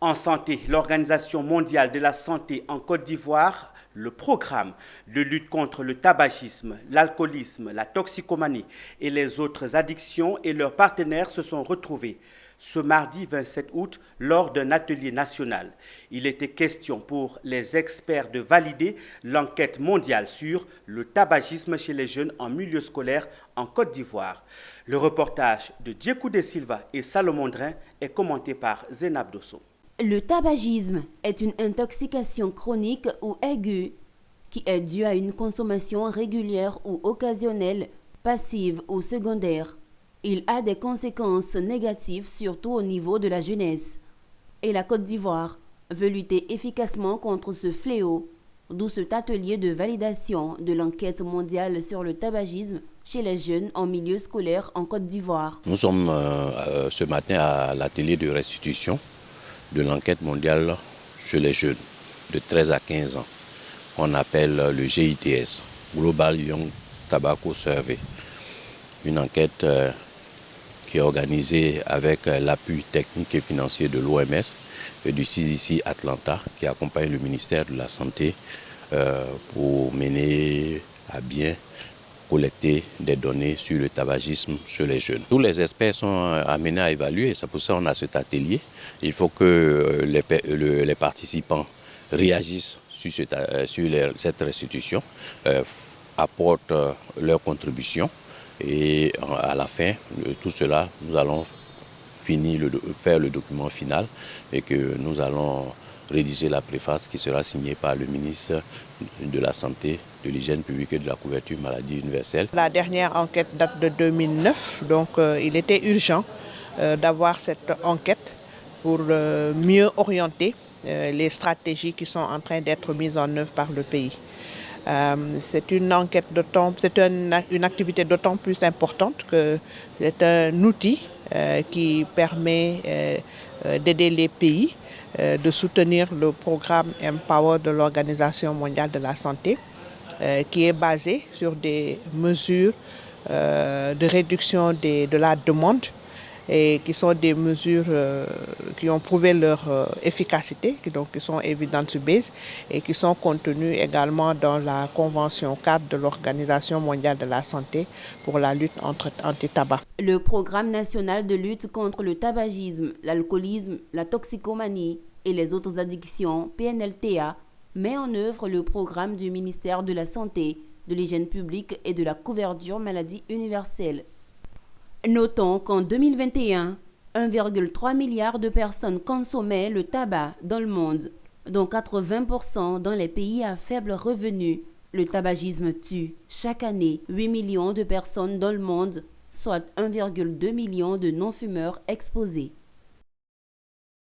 En santé, l'Organisation mondiale de la santé en Côte d'Ivoire, le programme de lutte contre le tabagisme, l'alcoolisme, la toxicomanie et les autres addictions et leurs partenaires se sont retrouvés ce mardi 27 août lors d'un atelier national. Il était question pour les experts de valider l'enquête mondiale sur le tabagisme chez les jeunes en milieu scolaire en Côte d'Ivoire. Le reportage de Djekou de Silva et Salomon Drin est commenté par Zénab Dosso. Le tabagisme est une intoxication chronique ou aiguë qui est due à une consommation régulière ou occasionnelle, passive ou secondaire. Il a des conséquences négatives surtout au niveau de la jeunesse. Et la Côte d'Ivoire veut lutter efficacement contre ce fléau, d'où cet atelier de validation de l'enquête mondiale sur le tabagisme chez les jeunes en milieu scolaire en Côte d'Ivoire. Nous sommes ce matin à l'atelier de restitution de l'enquête mondiale chez les jeunes de 13 à 15 ans. On appelle le GITS, Global Young Tobacco Survey. Une enquête qui est organisée avec l'appui technique et financier de l'OMS et du CDC Atlanta qui accompagne le ministère de la Santé pour mener à bien collecter des données sur le tabagisme chez les jeunes. Tous les experts sont amenés à évaluer, c'est pour ça qu'on a cet atelier. Il faut que les participants réagissent sur cette restitution, apportent leur contribution et à la fin de tout cela, nous allons faire le document final et que nous allons rédiger la préface qui sera signée par le ministre de la Santé, de l'Hygiène publique et de la couverture maladie universelle. La dernière enquête date de 2009, donc il était urgent d'avoir cette enquête pour mieux orienter les stratégies qui sont en train d'être mises en œuvre par le pays. C'est une enquête une activité d'autant plus importante que c'est un outil qui permet d'aider les pays de soutenir le programme Empower de l'Organisation mondiale de la santé, qui est basé sur des mesures de réduction de la demande et qui sont des mesures qui ont prouvé leur efficacité, qui sont evidence-based et qui sont contenues également dans la Convention cadre de l'Organisation mondiale de la santé pour la lutte anti-tabac. Le Programme national de lutte contre le tabagisme, l'alcoolisme, la toxicomanie et les autres addictions, PNLTA, met en œuvre le programme du ministère de la Santé, de l'Hygiène publique et de la couverture maladie universelle. Notons qu'en 2021, 1,3 milliard de personnes consommaient le tabac dans le monde, dont 80% dans les pays à faible revenu. Le tabagisme tue chaque année 8 millions de personnes dans le monde, soit 1,2 million de non-fumeurs exposés.